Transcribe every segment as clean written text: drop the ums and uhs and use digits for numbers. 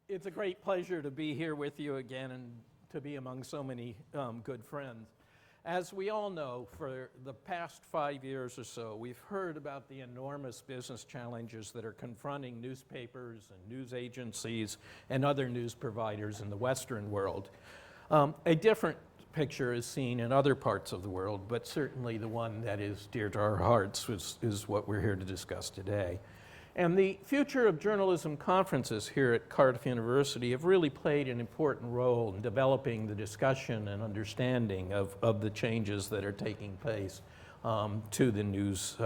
It's a great pleasure to be here with you again and to be among so many good friends. As we all know, for the past 5 years or so, we've heard about the enormous business challenges that are confronting newspapers and news agencies and other news providers in the Western world. A different picture is seen in other parts of the world, but certainly the one that is dear to our hearts is what we're here to discuss today. And the Future of Journalism conferences here at Cardiff University have really played an important role in developing the discussion and understanding of the changes that are taking place to the news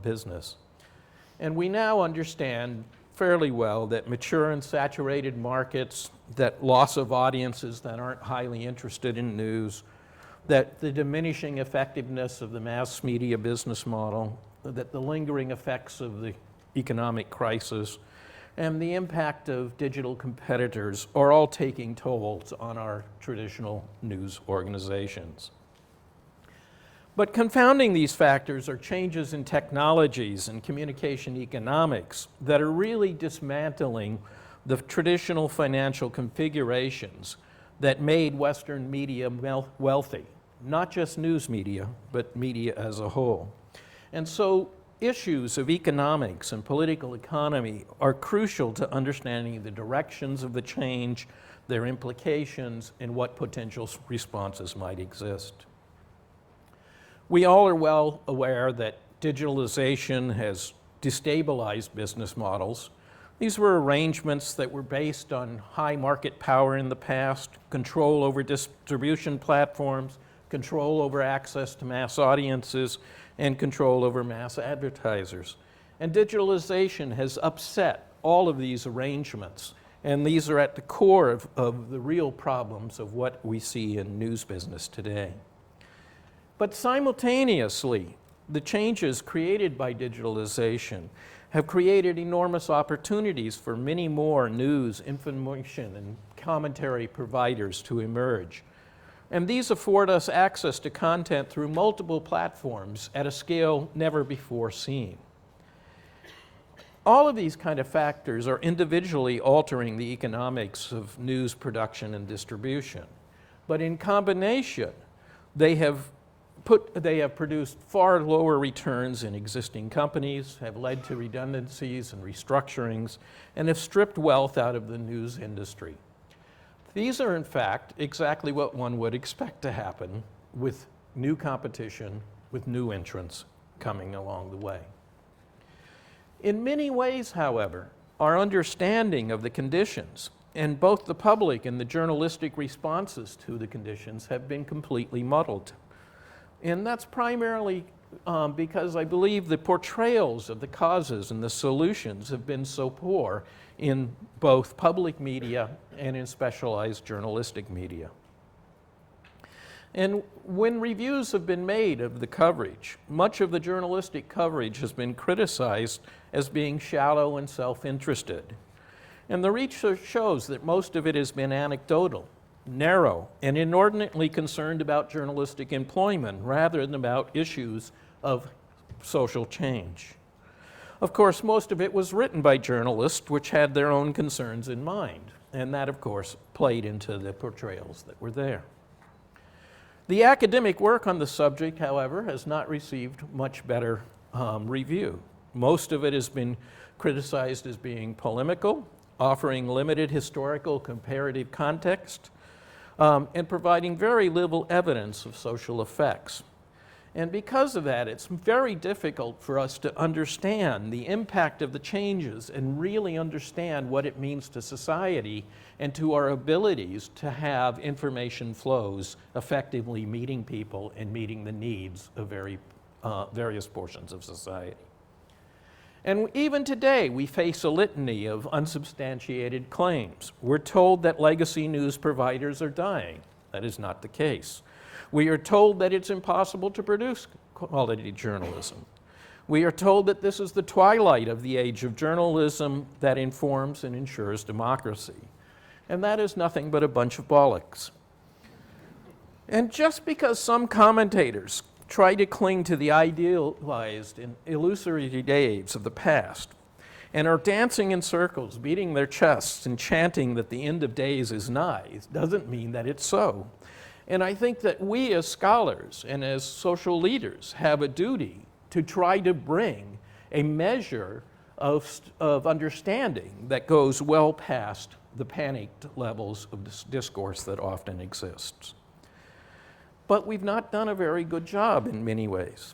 business. And we now understand fairly well that mature and saturated markets, that loss of audiences that aren't highly interested in news, that the diminishing effectiveness of the mass media business model, that the lingering effects of the economic crisis, and the impact of digital competitors are all taking tolls on our traditional news organizations. But confounding these factors are changes in technologies and communication economics that are really dismantling the traditional financial configurations that made Western media wealthy, not just news media, but media as a whole. And so issues of economics and political economy are crucial to understanding the directions of the change, their implications, and what potential responses might exist. We all are well aware that digitalization has destabilized business models. These were arrangements that were based on high market power in the past, control over distribution platforms, control over access to mass audiences, and control over mass advertisers. And digitalization has upset all of these arrangements, and these are at the core of the real problems of what we see in news business today. But simultaneously, the changes created by digitalization have created enormous opportunities for many more news, information, and commentary providers to emerge. And these afford us access to content through multiple platforms at a scale never before seen. All of these kind of factors are individually altering the economics of news production and distribution. But in combination, they have produced far lower returns in existing companies, have led to redundancies and restructurings, and have stripped wealth out of the news industry. These are, in fact, exactly what one would expect to happen with new competition, with new entrants coming along the way. In many ways, however, our understanding of the conditions, and both the public and the journalistic responses to the conditions, have been completely muddled. And that's primarily because I believe the portrayals of the causes and the solutions have been so poor in both public media and in specialized journalistic media. And when reviews have been made of the coverage, much of the journalistic coverage has been criticized as being shallow and self-interested. And the research shows that most of it has been anecdotal, narrow, and inordinately concerned about journalistic employment rather than about issues of social change. Of course, most of it was written by journalists which had their own concerns in mind, and that, of course, played into the portrayals that were there. The academic work on the subject, however, has not received much better review. Most of it has been criticized as being polemical, offering limited historical comparative context, and providing very little evidence of social effects. And because of that, it's very difficult for us to understand the impact of the changes and really understand what it means to society and to our abilities to have information flows effectively meeting people and meeting the needs of various portions of society. And even today, we face a litany of unsubstantiated claims. We're told that legacy news providers are dying. That is not the case. We are told that it's impossible to produce quality journalism. We are told that this is the twilight of the age of journalism that informs and ensures democracy. And that is nothing but a bunch of bollocks. And just because some commentators try to cling to the idealized and illusory days of the past and are dancing in circles, beating their chests and chanting that the end of days is nigh, doesn't mean that it's so. And I think that we as scholars and as social leaders have a duty to try to bring a measure of understanding that goes well past the panicked levels of this discourse that often exists. But we've not done a very good job in many ways.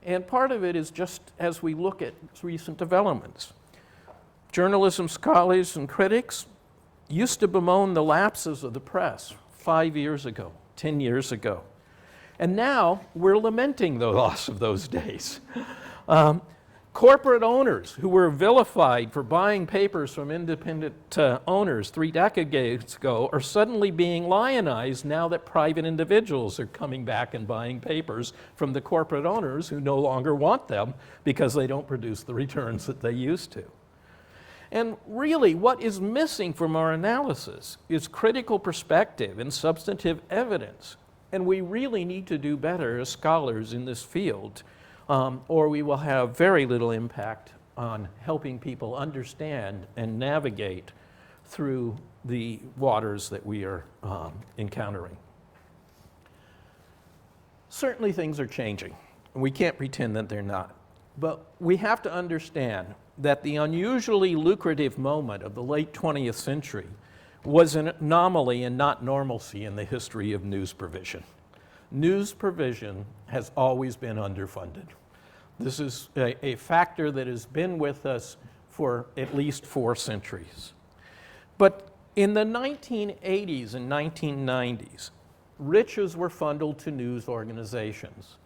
And part of it is just as we look at recent developments. Journalism scholars and critics used to bemoan the lapses of the press 5 years ago, 10 years ago. And now we're lamenting the loss of those days. Corporate owners who were vilified for buying papers from independent owners 3 decades ago are suddenly being lionized now that private individuals are coming back and buying papers from the corporate owners who no longer want them because they don't produce the returns that they used to. And really, what is missing from our analysis is critical perspective and substantive evidence. And we really need to do better as scholars in this field, or we will have very little impact on helping people understand and navigate through the waters that we are encountering. Certainly things are changing. We can't pretend that they're not. But we have to understand that the unusually lucrative moment of the late 20th century was an anomaly and not normalcy in the history of news provision. News provision has always been underfunded. This is a factor that has been with us for at least 4 centuries. But in the 1980s and 1990s, riches were funneled to news organizations.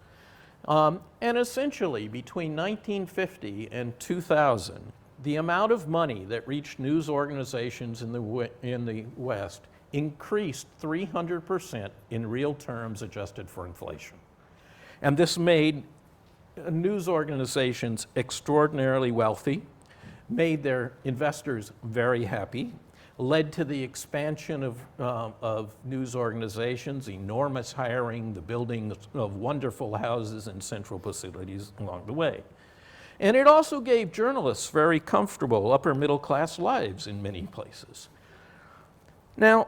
And essentially, between 1950 and 2000, the amount of money that reached news organizations in the West increased 300% in real terms adjusted for inflation. And this made news organizations extraordinarily wealthy, made their investors very happy, led to the expansion of news organizations, enormous hiring, the building of wonderful houses and central facilities along the way. And it also gave journalists very comfortable upper middle class lives in many places. Now,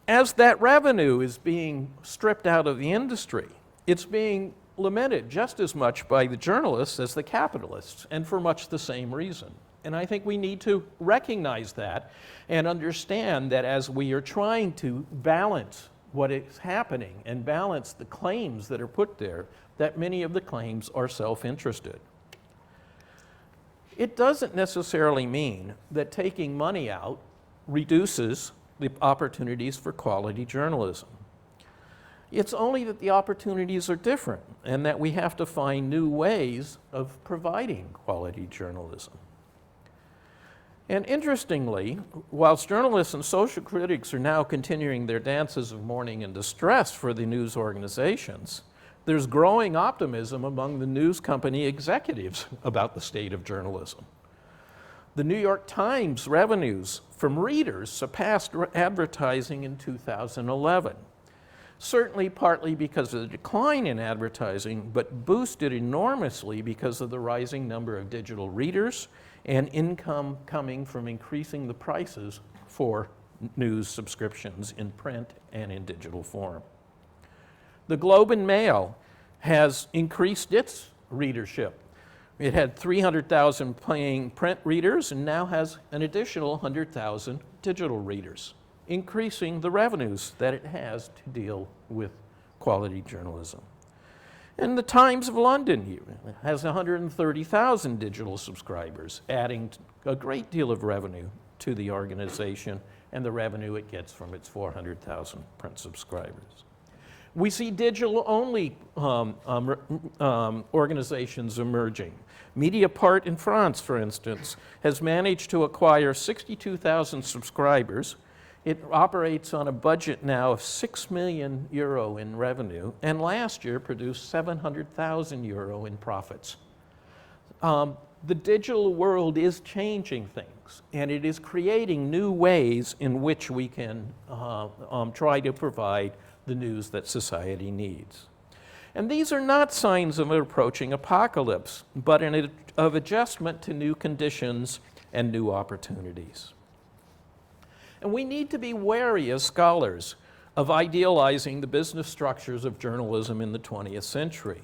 as that revenue is being stripped out of the industry, it's being lamented just as much by the journalists as the capitalists, and for much the same reason. And I think we need to recognize that and understand that as we are trying to balance what is happening and balance the claims that are put there, that many of the claims are self-interested. It doesn't necessarily mean that taking money out reduces the opportunities for quality journalism. It's only that the opportunities are different and that we have to find new ways of providing quality journalism. And interestingly, whilst journalists and social critics are now continuing their dances of mourning and distress for the news organizations, there's growing optimism among the news company executives about the state of journalism. The New York Times revenues from readers surpassed advertising in 2011. Certainly partly because of the decline in advertising, but boosted enormously because of the rising number of digital readers and income coming from increasing the prices for news subscriptions in print and in digital form. The Globe and Mail has increased its readership. It had 300,000 paying print readers and now has an additional 100,000 digital readers, increasing the revenues that it has to deal with quality journalism. And the Times of London has 130,000 digital subscribers, adding a great deal of revenue to the organization and the revenue it gets from its 400,000 print subscribers. We see digital-only organizations emerging. Mediapart in France, for instance, has managed to acquire 62,000 subscribers. It operates on a budget now of 6 million euro in revenue, and last year produced 700,000 euro in profits. The digital world is changing things, and it is creating new ways in which we can try to provide the news that society needs. And these are not signs of an approaching apocalypse, but of adjustment to new conditions and new opportunities. And we need to be wary as scholars of idealizing the business structures of journalism in the 20th century.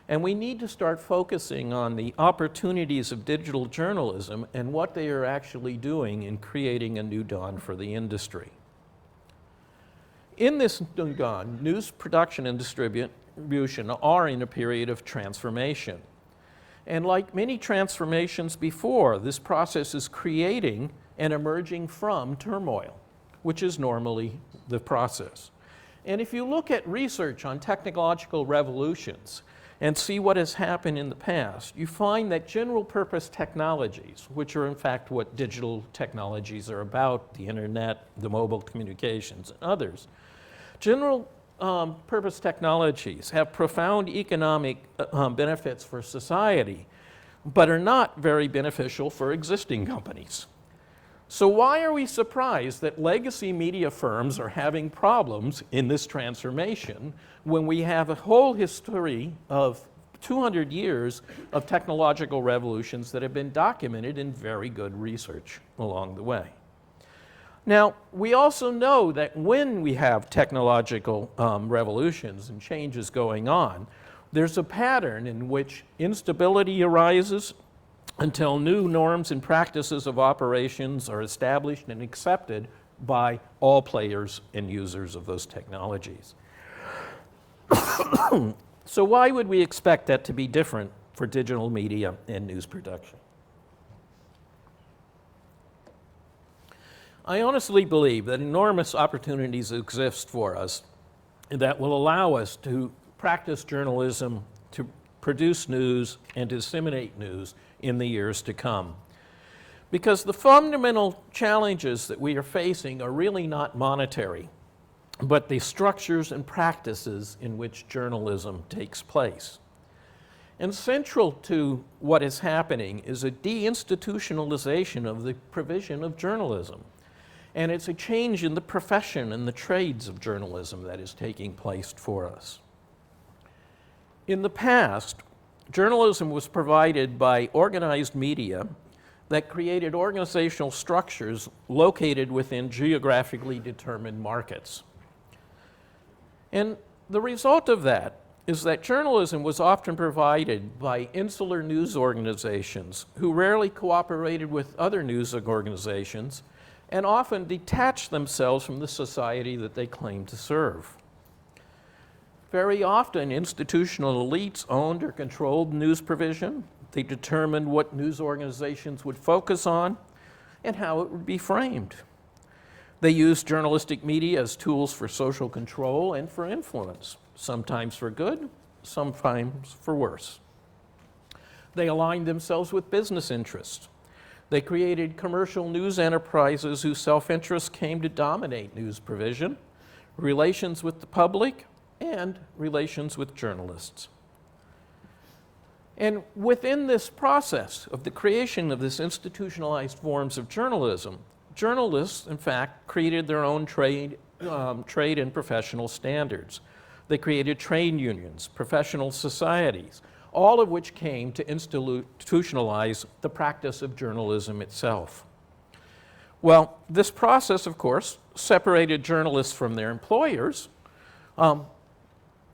And we need to start focusing on the opportunities of digital journalism and what they are actually doing in creating a new dawn for the industry. In this new dawn, news production and distribution are in a period of transformation. And like many transformations before, this process is creating and emerging from turmoil, which is normally the process. And if you look at research on technological revolutions and see what has happened in the past, you find that general purpose technologies, which are in fact what digital technologies are about, the internet, the mobile communications, and others, general purpose technologies have profound economic benefits for society, but are not very beneficial for existing companies. So why are we surprised that legacy media firms are having problems in this transformation when we have a whole history of 200 years of technological revolutions that have been documented in very good research along the way? Now, we also know that when we have technological revolutions and changes going on, there's a pattern in which instability arises until new norms and practices of operations are established and accepted by all players and users of those technologies. So why would we expect that to be different for digital media and news production? I honestly believe that enormous opportunities exist for us that will allow us to practice journalism, to produce news, and to disseminate news in the years to come. Because the fundamental challenges that we are facing are really not monetary, but the structures and practices in which journalism takes place. And central to what is happening is a deinstitutionalization of the provision of journalism. And it's a change in the profession and the trades of journalism that is taking place for us. In the past, journalism was provided by organized media that created organizational structures located within geographically determined markets. And the result of that is that journalism was often provided by insular news organizations who rarely cooperated with other news organizations and often detached themselves from the society that they claimed to serve. Very often, institutional elites owned or controlled news provision. They determined what news organizations would focus on and how it would be framed. They used journalistic media as tools for social control and for influence, sometimes for good, sometimes for worse. They aligned themselves with business interests. They created commercial news enterprises whose self-interest came to dominate news provision, relations with the public, and relations with journalists. And within this process of the creation of this institutionalized forms of journalism, journalists, in fact, created their own trade and professional standards. They created trade unions, professional societies, all of which came to institutionalize the practice of journalism itself. Well, this process, of course, separated journalists from their employers,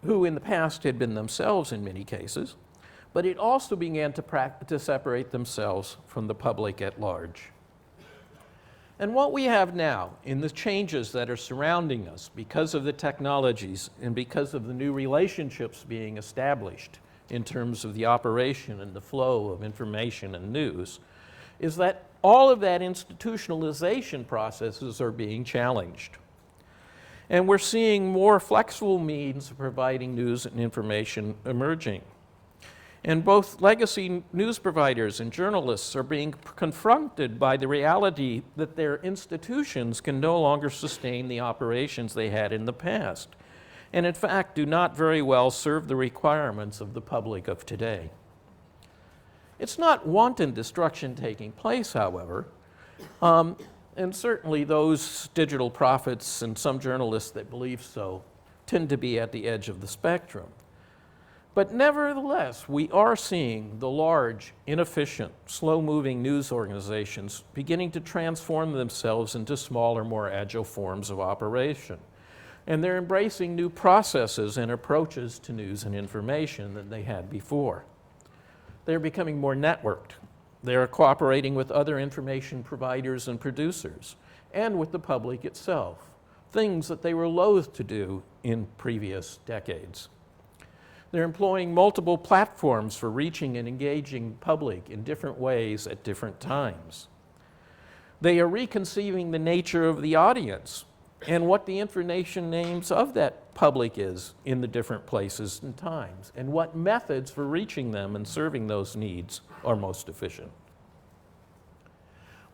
who in the past had been themselves in many cases, but it also began to separate themselves from the public at large. And what we have now in the changes that are surrounding us because of the technologies and because of the new relationships being established in terms of the operation and the flow of information and news, is that all of that institutionalization processes are being challenged. And we're seeing more flexible means of providing news and information emerging. And both legacy news providers and journalists are being confronted by the reality that their institutions can no longer sustain the operations they had in the past, and in fact do not very well serve the requirements of the public of today. It's not wanton destruction taking place, however, and certainly those digital prophets and some journalists that believe so tend to be at the edge of the spectrum. But nevertheless, we are seeing the large, inefficient, slow-moving news organizations beginning to transform themselves into smaller, more agile forms of operation. And they're embracing new processes and approaches to news and information than they had before. They're becoming more networked. They are cooperating with other information providers and producers, and with the public itself, things that they were loath to do in previous decades. They're employing multiple platforms for reaching and engaging public in different ways at different times. They are reconceiving the nature of the audience and what the information names of that public is in the different places and times, and what methods for reaching them and serving those needs are most efficient.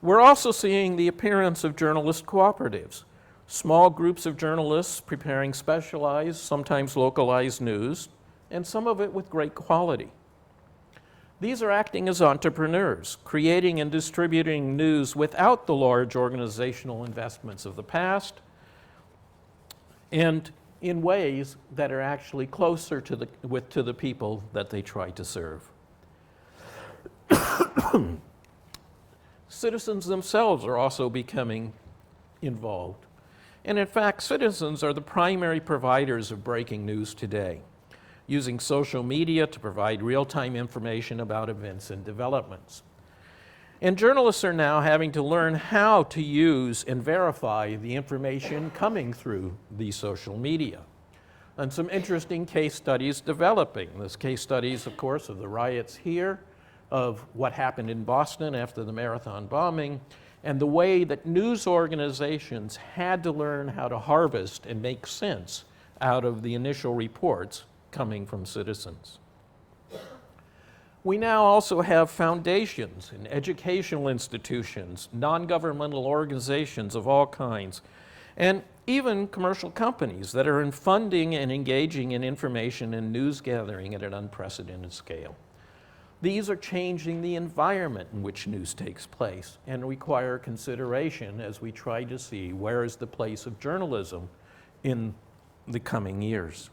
We're also seeing the appearance of journalist cooperatives, small groups of journalists preparing specialized, sometimes localized news, and some of it with great quality. These are acting as entrepreneurs, creating and distributing news without the large organizational investments of the past, and in ways that are actually closer to the people that they try to serve. Citizens themselves are also becoming involved. And in fact, citizens are the primary providers of breaking news today, using social media to provide real-time information about events and developments. And journalists are now having to learn how to use and verify the information coming through these social media. And some interesting case studies developing. There's case studies, of course, of the riots here, of what happened in Boston after the marathon bombing, and the way that news organizations had to learn how to harvest and make sense out of the initial reports coming from citizens. We now also have foundations and educational institutions, non-governmental organizations of all kinds, and even commercial companies that are funding and engaging in information and news gathering at an unprecedented scale. These are changing the environment in which news takes place and require consideration as we try to see where is the place of journalism in the coming years.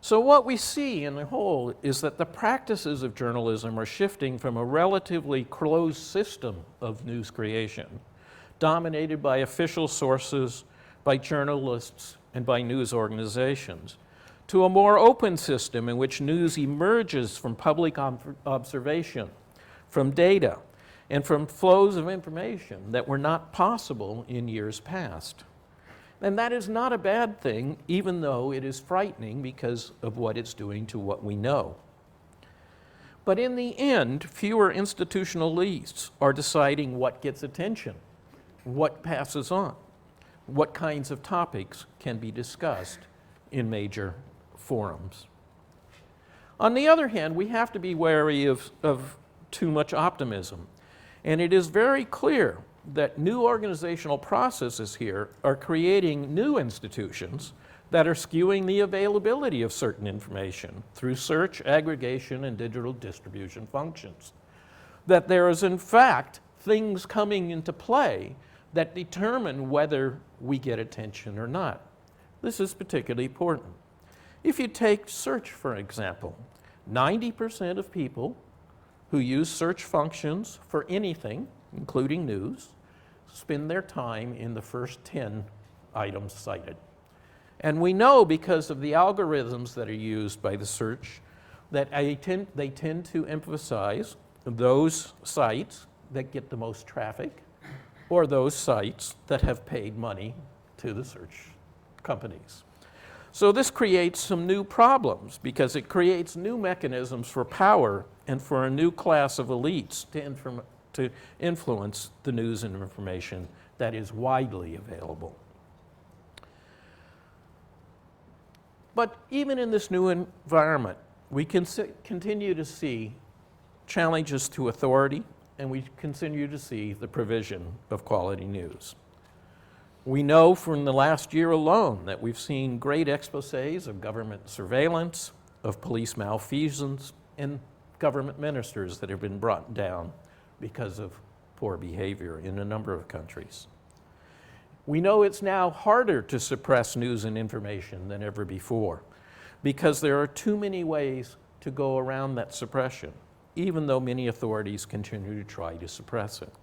So what we see in the whole is that the practices of journalism are shifting from a relatively closed system of news creation, dominated by official sources, by journalists, and by news organizations, to a more open system in which news emerges from public observation, from data, and from flows of information that were not possible in years past. And that is not a bad thing, even though it is frightening because of what it's doing to what we know. But in the end, fewer institutional elites are deciding what gets attention, what passes on, what kinds of topics can be discussed in major forums. On the other hand, we have to be wary of too much optimism. And it is very clear that new organizational processes here are creating new institutions that are skewing the availability of certain information through search, aggregation, and digital distribution functions. That there is, in fact, things coming into play that determine whether we get attention or not. This is particularly important. If you take search, for example, 90% of people who use search functions for anything, including news, spend their time in the first 10 items cited. And we know because of the algorithms that are used by the search that they tend to emphasize those sites that get the most traffic or those sites that have paid money to the search companies. So this creates some new problems because it creates new mechanisms for power and for a new class of elites to influence the news and information that is widely available. But even in this new environment, we can continue to see challenges to authority, and we continue to see the provision of quality news. We know from the last year alone that we've seen great exposés of government surveillance, of police malfeasance, and government ministers that have been brought down because of poor behavior in a number of countries. We know it's now harder to suppress news and information than ever before. because there are too many ways to go around that suppression, even though many authorities continue to try to suppress it.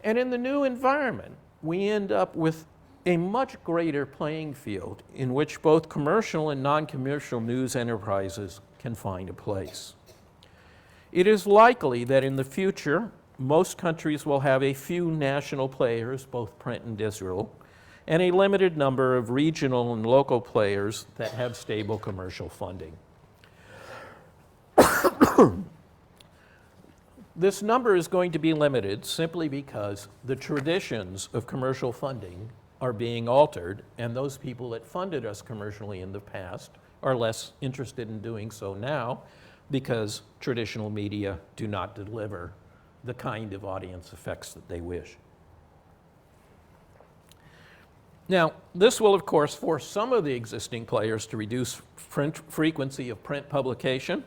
And in the new environment, we end up with a much greater playing field in which both commercial and non-commercial news enterprises can find a place. It is likely that in the future, most countries will have a few national players, both print and digital, and a limited number of regional and local players that have stable commercial funding. This number is going to be limited simply because the traditions of commercial funding are being altered, and those people that funded us commercially in the past are less interested in doing so now because traditional media do not deliver the kind of audience effects that they wish. Now, this will, of course, force some of the existing players to reduce frequency of print publication,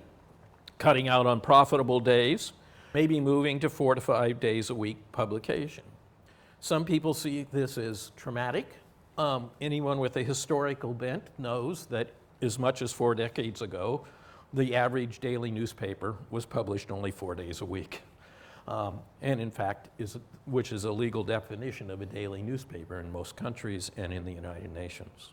cutting out unprofitable days, maybe moving to 4 to 5 days a week publication. Some people see this as traumatic. Anyone with a historical bent knows that as much as 4 decades ago, the average daily newspaper was published only 4 days a week. And in fact, which is a legal definition of a daily newspaper in most countries and in the United Nations.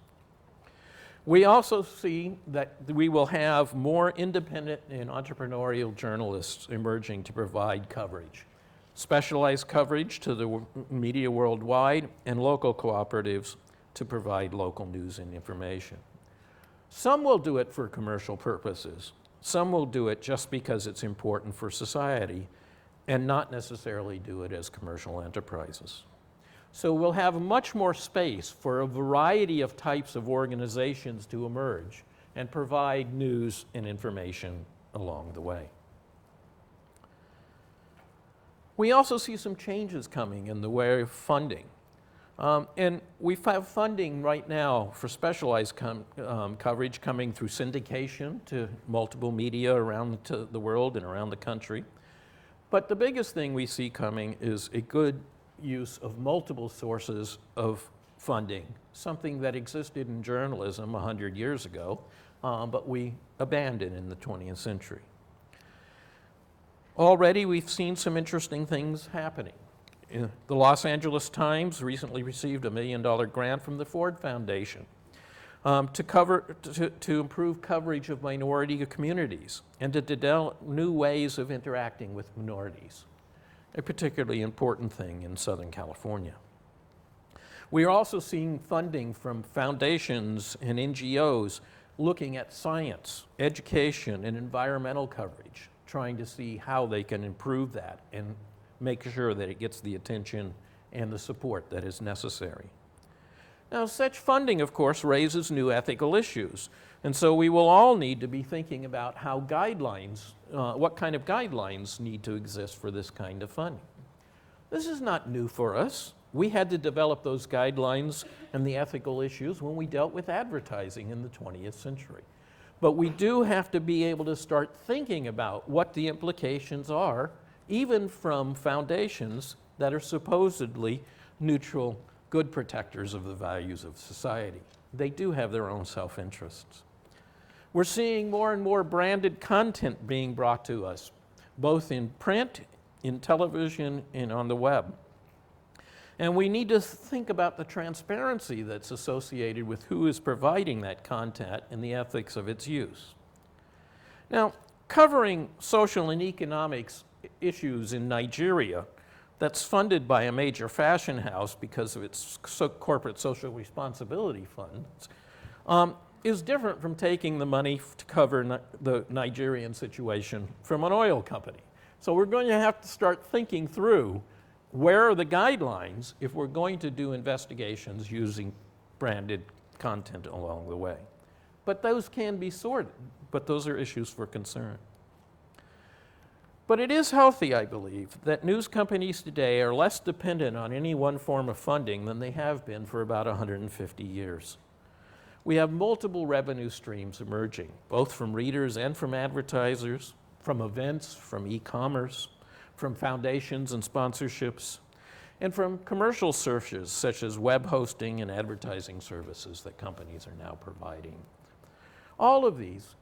We also see that we will have more independent and entrepreneurial journalists emerging to provide coverage. Specialized coverage to the media worldwide, and local cooperatives to provide local news and information. Some will do it for commercial purposes. Some will do it just because it's important for society, and not necessarily do it as commercial enterprises. So we'll have much more space for a variety of types of organizations to emerge and provide news and information along the way. We also see some changes coming in the way of funding. And we have funding right now for specialized coverage coming through syndication to multiple media around the world and around the country. But the biggest thing we see coming is a good use of multiple sources of funding, something that existed in journalism 100 years ago, but we abandoned in the 20th century. Already we've seen some interesting things happening. The Los Angeles Times recently received a $1 million grant from the Ford Foundation to improve coverage of minority communities and to develop new ways of interacting with minorities, a particularly important thing in Southern California. We are also seeing funding from foundations and NGOs looking at science, education, and environmental coverage, trying to see how they can improve that and make sure that it gets the attention and the support that is necessary. Now, such funding, of course, raises new ethical issues, and so we will all need to be thinking about how guidelines, what kind of guidelines need to exist for this kind of funding. This is not new for us. We had to develop those guidelines and the ethical issues when we dealt with advertising in the 20th century. But we do have to be able to start thinking about what the implications are, even from foundations that are supposedly neutral, good protectors of the values of society. They do have their own self-interests. We're seeing more and more branded content being brought to us, both in print, in television, and on the web. And we need to think about the transparency that's associated with who is providing that content and the ethics of its use. Now, covering social and economics issues in Nigeria that's funded by a major fashion house because of its corporate social responsibility funds is different from taking the money to cover the Nigerian situation from an oil company. So we're going to have to start thinking through where are the guidelines if we're going to do investigations using branded content along the way. But those can be sorted, but those are issues for concern. But it is healthy, I believe, that news companies today are less dependent on any one form of funding than they have been for about 150 years. We have multiple revenue streams emerging, both from readers and from advertisers, from events, from e-commerce, from foundations and sponsorships. and from commercial searches such as web hosting and advertising services that companies are now providing. All of these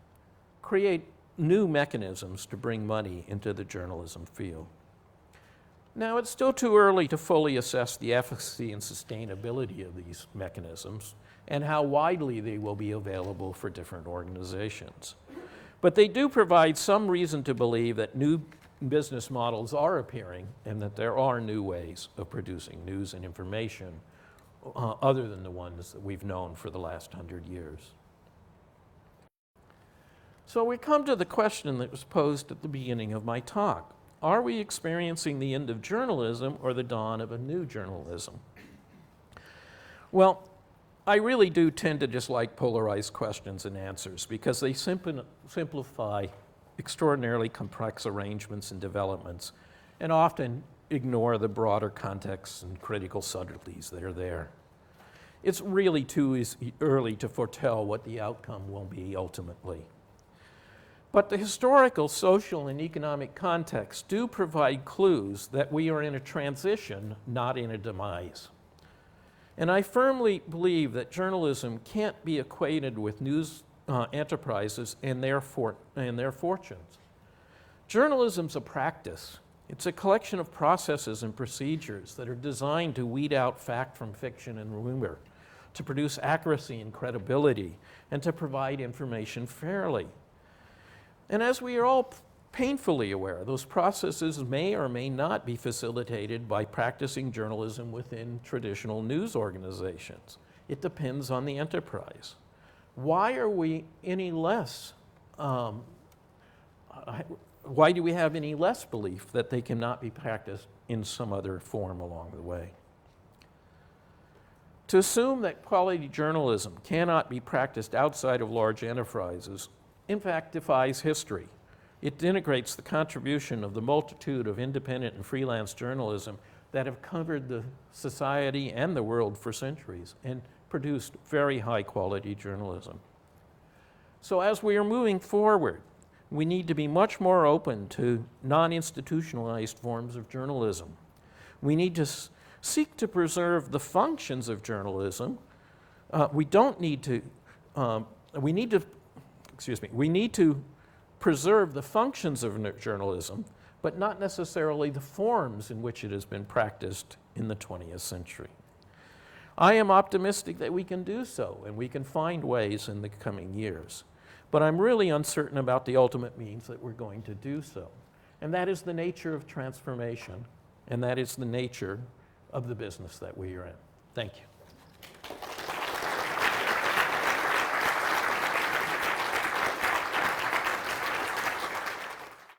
create new mechanisms to bring money into the journalism field. Now, it's still too early to fully assess the efficacy and sustainability of these mechanisms and how widely they will be available for different organizations. But they do provide some reason to believe that new business models are appearing and that there are new ways of producing news and information other than the ones that we've known for the last 100 years. So we come to the question that was posed at the beginning of my talk. Are we experiencing the end of journalism or the dawn of a new journalism? Well, I really do tend to dislike polarized questions and answers because they simplify extraordinarily complex arrangements and developments and often ignore the broader contexts and critical subtleties that are there. It's really too early to foretell what the outcome will be ultimately. But the historical, social, and economic contexts do provide clues that we are in a transition, not in a demise. And I firmly believe that journalism can't be equated with news enterprises and their fortunes. Journalism's a practice. It's a collection of processes and procedures that are designed to weed out fact from fiction and rumor, to produce accuracy and credibility, and to provide information fairly. And as we are all painfully aware, those processes may or may not be facilitated by practicing journalism within traditional news organizations. It depends on the enterprise. Why are we any less, why do we have any less belief that they cannot be practiced in some other form along the way? To assume that quality journalism cannot be practiced outside of large enterprises, in fact, defies history. It denigrates the contribution of the multitude of independent and freelance journalism that have covered the society and the world for centuries and produced very high quality journalism. So as we are moving forward, we need to be much more open to non-institutionalized forms of journalism. We need to seek to preserve the functions of journalism. We need to preserve the functions of journalism, but not necessarily the forms in which it has been practiced in the 20th century. I am optimistic that we can do so, and we can find ways in the coming years. But I'm really uncertain about the ultimate means that we're going to do so. And that is the nature of transformation, and that is the nature of the business that we are in. Thank you.